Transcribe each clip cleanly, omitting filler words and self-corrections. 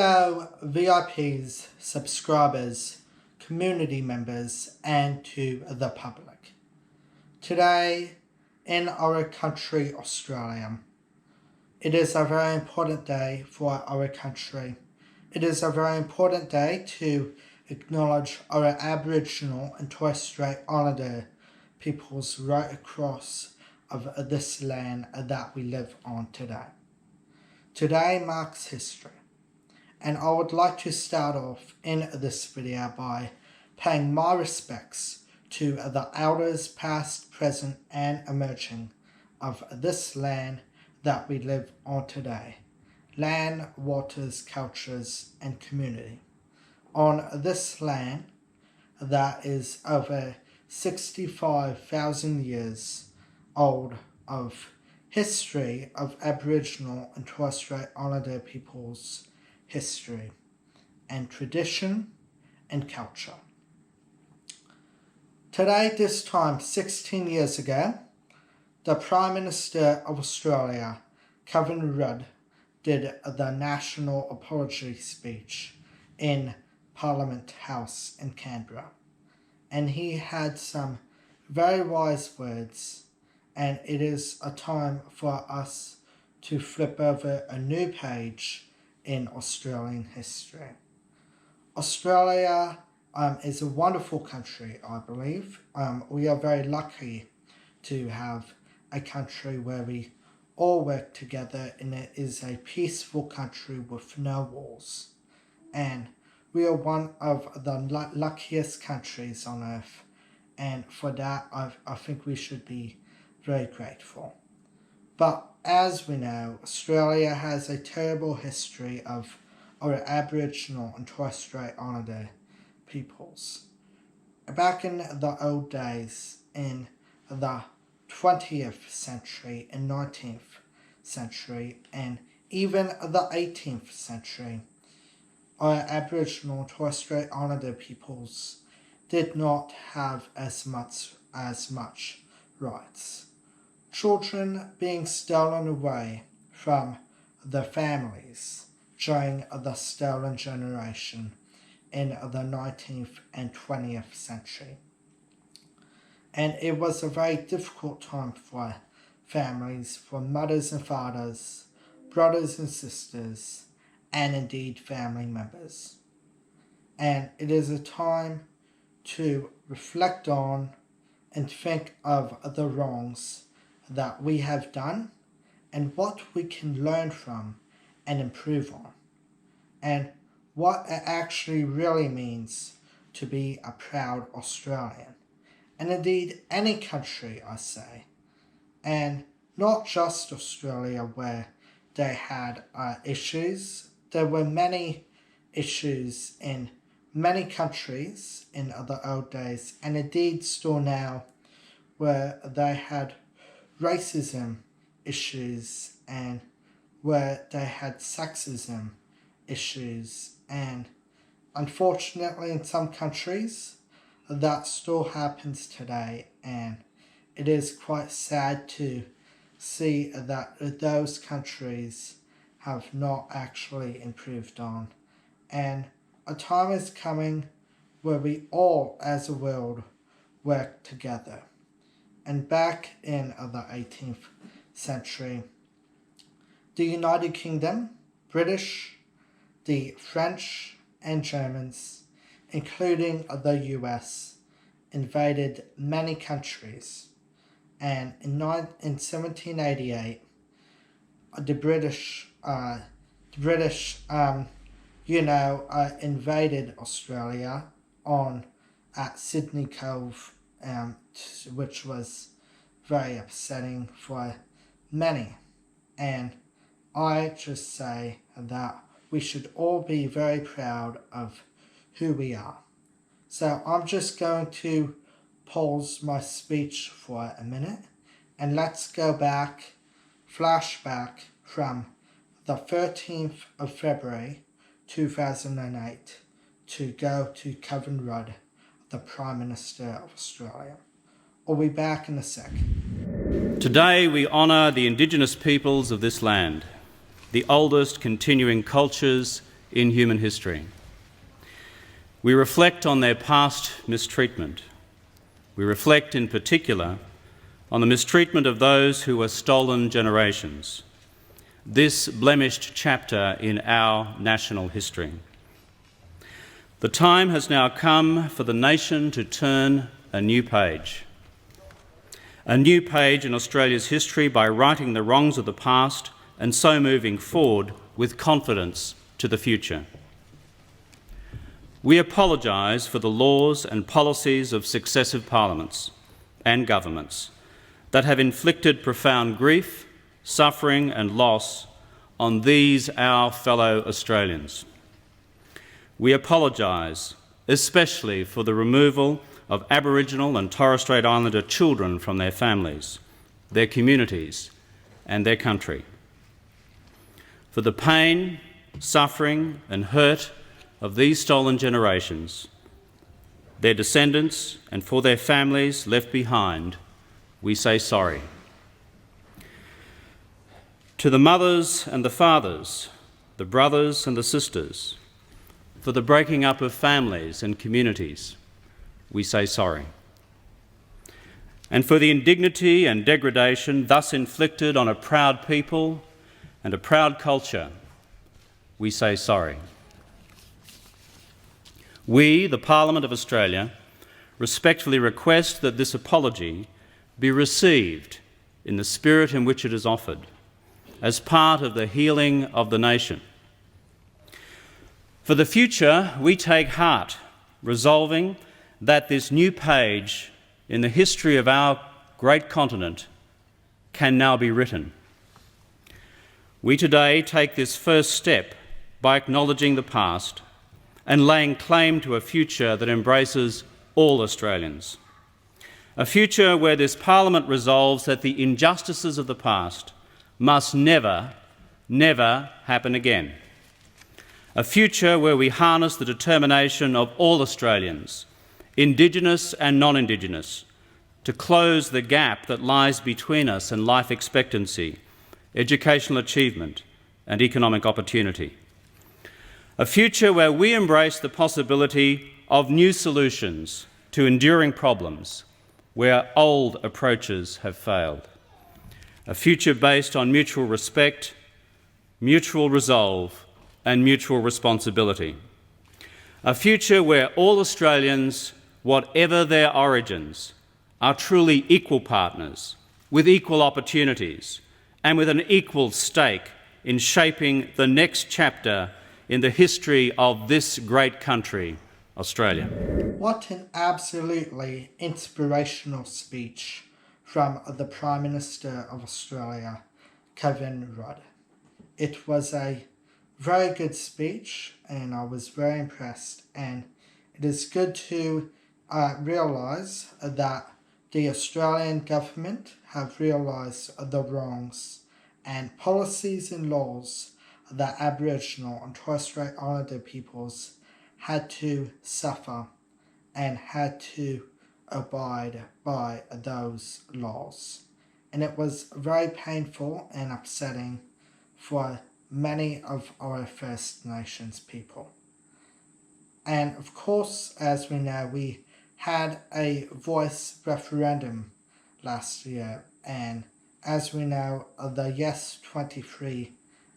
Hello VIPs, subscribers, community members and to the public. Today in our country Australia, it is a very important day for our country. It is a very important day to acknowledge our Aboriginal and Torres Strait Islander peoples right across of this land that we live on today. Today marks history. And I would like to start off in this video by paying my respects to the elders past, present and emerging of this land that we live on today. Land, waters, cultures and community. On this land that is over 65,000 years old of history of Aboriginal and Torres Strait Islander peoples' history and tradition and culture. Today, this time 16 years ago, the Prime Minister of Australia, Kevin Rudd, did the National Apology speech in Parliament House in Canberra. And he had some very wise words, and it is a time for us to flip over a new page in Australian history. Australia is a wonderful country, I believe. We are very lucky to have a country where we all work together, and it is a peaceful country with no wars. And we are one of the luckiest countries on earth, and for that I think we should be very grateful. But as we know, Australia has a terrible history of our Aboriginal and Torres Strait Islander peoples. Back in the old days, in the 20th century and 19th century, and even the 18th century, our Aboriginal and Torres Strait Islander peoples did not have as much rights. Children being stolen away from their families during the stolen generation in the 19th and 20th century. And it was a very difficult time for families, for mothers and fathers, brothers and sisters, and indeed family members. And it is a time to reflect on and think of the wrongs that we have done and what we can learn from and improve on, and what it actually really means to be a proud Australian, and indeed any country, I say, and not just Australia where they had issues. There were many issues in many countries in the old days, and indeed still now, where they had racism issues and where they had sexism issues, and unfortunately in some countries that still happens today, and it is quite sad to see that those countries have not actually improved on. And a time is coming where we all as a world work together. And back in the 18th century, the United Kingdom, British, the French and Germans, including the US, invaded many countries. And in 1788, the British invaded Australia at Sydney Cove, which was very upsetting for many. And I just say that we should all be very proud of who we are. So I'm just going to pause my speech for a minute, and let's go back, flashback from the 13th of February 2008 to go to Kevin Rudd, the Prime Minister of Australia. I'll be back in a sec. Today we honour the Indigenous peoples of this land, the oldest continuing cultures, in human history. We reflect on their past mistreatment. We reflect in particular on the mistreatment of those who were stolen generations, this blemished chapter in our national history. The time has now come for the nation to turn a new page in Australia's history by righting the wrongs of the past and so moving forward with confidence to the future. We apologise for the laws and policies of successive parliaments and governments that have inflicted profound grief, suffering and loss on these our fellow Australians. We apologise especially for the removal of Aboriginal and Torres Strait Islander children from their families, their communities and their country. For the pain, suffering and hurt of these stolen generations, their descendants and for their families left behind, we say sorry. To the mothers and the fathers, the brothers and the sisters, for the breaking up of families and communities, we say sorry. And for the indignity and degradation thus inflicted on a proud people and a proud culture, we say sorry. We, the Parliament of Australia, respectfully request that this apology be received in the spirit in which it is offered, as part of the healing of the nation. For the future, we take heart, resolving that this new page in the history of our great continent can now be written. We today take this first step by acknowledging the past and laying claim to a future that embraces all Australians. A future where this Parliament resolves that the injustices of the past must never, never happen again. A future where we harness the determination of all Australians, Indigenous and non-Indigenous, to close the gap that lies between us and life expectancy, educational achievement and economic opportunity. A future where we embrace the possibility of new solutions to enduring problems where old approaches have failed. A future based on mutual respect, mutual resolve and mutual responsibility. A future where all Australians, whatever their origins, are truly equal partners with equal opportunities and with an equal stake in shaping the next chapter in the history of this great country, Australia. What an absolutely inspirational speech from the Prime Minister of Australia, Kevin Rudd. It was a very good speech and I was very impressed, and it is good to realise that the Australian government have realised the wrongs and policies and laws that Aboriginal and Torres Strait Islander peoples had to suffer and had to abide by those laws. And it was very painful and upsetting for many of our First Nations people. And of course, as we know, we had a voice referendum last year, and as we know, the Yes 23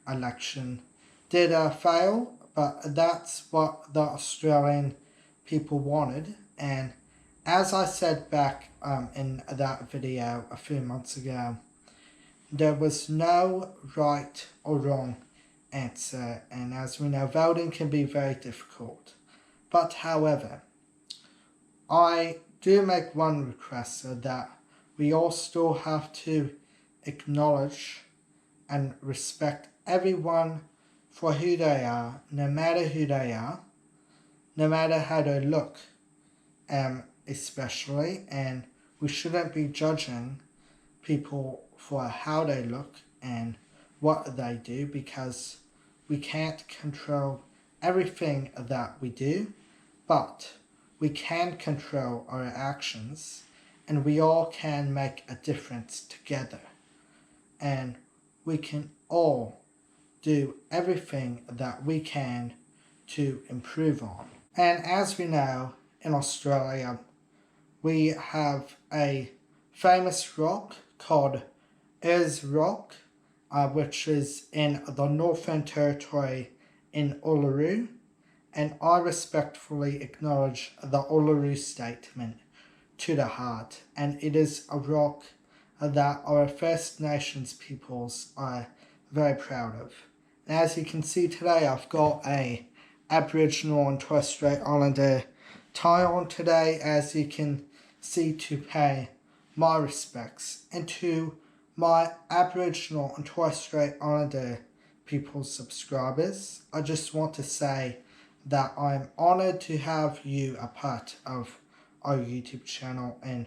election did fail, but that's what the Australian people wanted. And as I said back in that video a few months ago, there was no right or wrong answer, and as we know, voting can be very difficult. But however, I do make one request, so that we all still have to acknowledge and respect everyone for who they are, no matter who they are, no matter how they look, especially, and we shouldn't be judging people for how they look and what they do, because we can't control everything that we do, but we can control our actions, and we all can make a difference together. And we can all do everything that we can to improve on. And as we know, in Australia, we have a famous rock called Rock, which is in the Northern Territory in Uluru, and I respectfully acknowledge the Uluru Statement to the heart, and it is a rock that our First Nations peoples are very proud of. And as you can see today, I've got a Aboriginal and Torres Strait Islander tie on today, as you can see, to pay my respects, and to my Aboriginal and Torres Strait Islander people's subscribers, I just want to say that I'm honoured to have you a part of our YouTube channel, and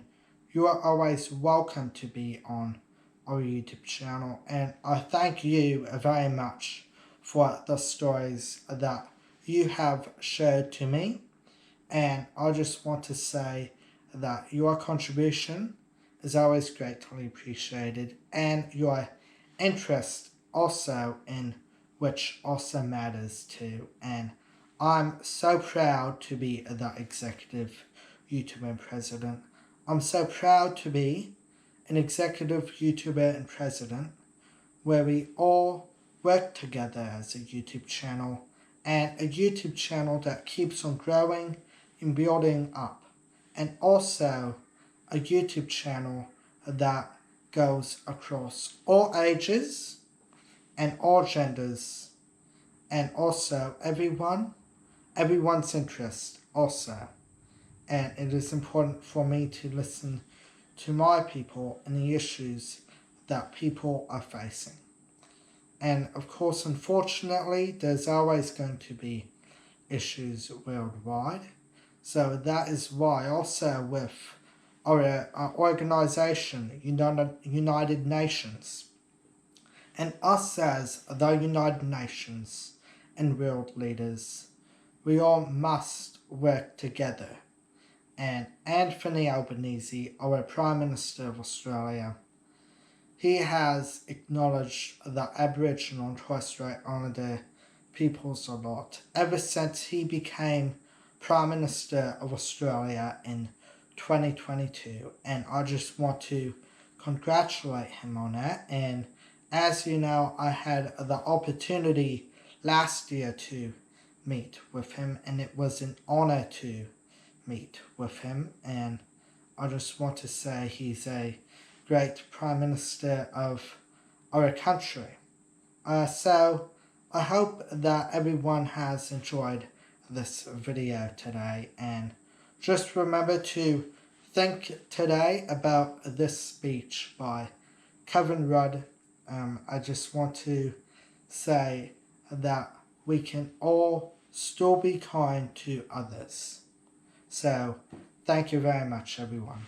you are always welcome to be on our YouTube channel, and I thank you very much for the stories that you have shared to me, and I just want to say that your contribution is always greatly appreciated, and your interest also, in which also matters too. And I'm so proud to be the executive YouTuber and president. I'm so proud to be an executive YouTuber and president where we all work together as a YouTube channel, and a YouTube channel that keeps on growing and building up, and also a YouTube channel that goes across all ages and all genders, and also everyone's interest also. And it is important for me to listen to my people and the issues that people are facing. And of course, unfortunately, there's always going to be issues worldwide. So that is why also with our organisation, United Nations, and us as the United Nations and world leaders, we all must work together. And Anthony Albanese, our Prime Minister of Australia, he has acknowledged the Aboriginal and Torres Strait Islander peoples a lot ever since he became Prime Minister of Australia in 2022, and I just want to congratulate him on that. And as you know, I had the opportunity last year to meet with him, and it was an honour to meet with him, and I just want to say he's a great Prime Minister of our country. So I hope that everyone has enjoyed this video today, and just remember to think today about this speech by Kevin Rudd. I just want to say that we can all still be kind to others. So, thank you very much, everyone.